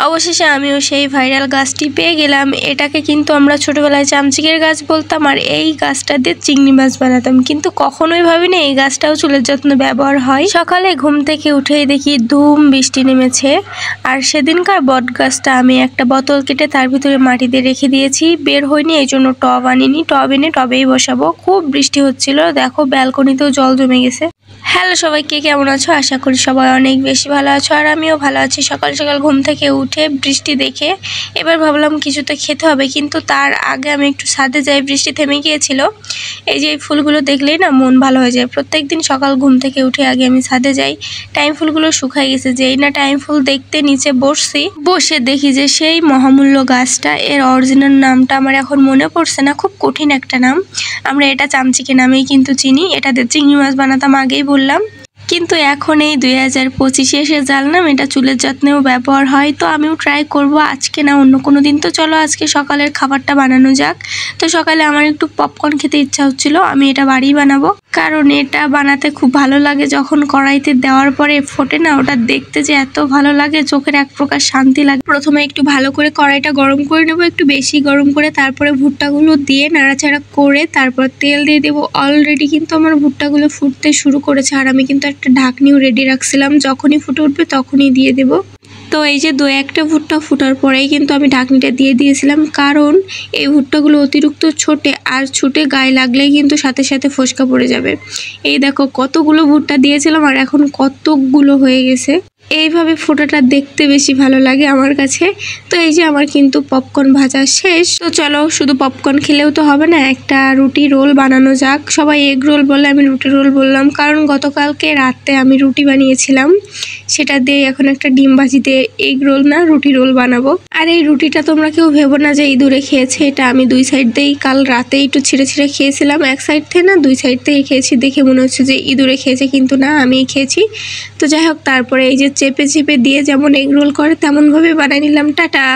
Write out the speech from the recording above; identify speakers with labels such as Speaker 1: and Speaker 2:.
Speaker 1: অবশেষে আমিও সেই ভাইরাল গাছটি পেয়ে গেলাম। এটাকে কিন্তু আমরা ছোটবেলায় চামচিকের গাছ বলতাম, আর এই গাছটা দিয়ে চিংড়ি মাছ বানাতাম, কিন্তু কখনোই ভাবিনি এই গাছটাও চুলের যত্নে ব্যবহার হয়। সকালে ঘুম থেকে উঠেই দেখি ধুম বৃষ্টি নেমেছে, আর সেদিনকার বট গাছটা আমি একটা বোতল কেটে তার ভিতরে মাটি দিয়ে রেখে দিয়েছি, বের হয়নি, এই জন্য টব আনিনি। টব এনে টবেই বসাবো। খুব বৃষ্টি হচ্ছিল, দেখো ব্যালকনিতেও জল জমে গেছে। হ্যালো সবাইকে, কেমন আছো? আশা করি সবাই অনেক বেশি ভালো আছো, আর আমিও ভালো আছি। সকাল সকাল ঘুম থেকে উঠে বৃষ্টি দেখে এবার ভাবলাম কিছু তো খেতে হবে, কিন্তু তার আগে আমি একটু ছাদে যাই। বৃষ্টি থেমে গিয়েছিল। এই যে ফুলগুলো দেখলেই না মন ভালো হয়ে যায়। প্রত্যেকদিন সকাল ঘুম থেকে উঠে আগে আমি ছাদে যাই। টাইম ফুলগুলো শুকাই গেছে, যেই না টাইম ফুল দেখতে নিচে বসে দেখি যে সেই মহামূল্য গাছটা। এর অরিজিনাল নামটা আমার এখন মনে পড়ছে না, খুব কঠিন একটা নাম। আমরা এটা চামচিকে নামেই কিন্তু চিনি। এটাতে চিংড়ি মাছ বানাতাম, আগেই বললাম। কিন্তু এখন এই 2025 এসে জানলাম এটা চুলের যত্নেও ব্যবহার হয়। তো আমিও ট্রাই করব, আজকে না অন্য কোনো দিন। তো চলো আজকে সকালের খাবারটা বানানো যাক। তো সকালে আমার একটু পপকর্ন খেতে ইচ্ছা হচ্ছিল, আমি এটা বাড়িই বানাবো, কারণ এটা বানাতে খুব ভালো লাগে। যখন কড়াইতে দেওয়ার পরে ফোটে না, ওটা দেখতে যে এত ভালো লাগে, চোখের এক প্রকার শান্তি লাগে। প্রথমে একটু ভালো করে কড়াইটা গরম করে নেব, একটু বেশি গরম করে, তারপরে ভুট্টাগুলো দিয়ে নাড়াচাড়া করে তারপর তেল দিয়ে দেবো। অলরেডি কিন্তু আমার ভুট্টাগুলো ফুটতে শুরু করেছে, আর আমি কিন্তু একটা ঢাকনিও রেডি রাখছিলাম, যখনই ফুটে উঠবে তখনই দিয়ে দেব। তো এই যে একটা ভুট্টা ফুটার পরেই কিন্তু আমি ঢাকনিটা দিয়ে দিয়েছিলাম, কারণ এই ভুট্টাগুলো অতিরিক্ত ছোটে, আর ছুটে গায়ে লাগলেই কিন্তু সাথে সাথে ফোসকা পড়ে যাবে। এই দেখো কতগুলো ভুট্টা দিয়েছিলাম, আর এখন কতগুলো হয়ে গেছে। এইভাবে ফোটাটা দেখতে বেশি ভালো লাগে আমার কাছে। তো এই যে আমার কিন্তু পপকর্ন ভাজা শেষ। তো চলো, শুধু পপকর্ন খেলেও তো হবে না, একটা রুটি রোল বানানো যাক। সবাই এগ রোল বলে, আমি রুটি রোল বললাম, কারণ গতকালকে রাতে আমি রুটি বানিয়েছিলাম, সেটা দিয়ে এখন একটা ডিম ভাজিতে এগ রোল না রুটি রোল বানাবো। আর এই রুটিটা তোমরা কেউ ভেবো না যে ইঁদুরে খেয়েছে, এটা আমি দুই সাইড দিয়েই কাল রাতে একটু ছিঁড়ে ছিঁড়ে খেয়েছিলাম। এক সাইড থেকে না, দুই সাইড থেকে খেয়েছি, দেখে মনে হচ্ছে যে ইঁদুরে খেয়েছে, কিন্তু না, আমিই খেয়েছি। তো যাই হোক, তারপরে এই যে চেপে চেপে দিয়ে যেমন এগ রোল করে তেমনভাবে বানিয়ে নিলাম। টাটা।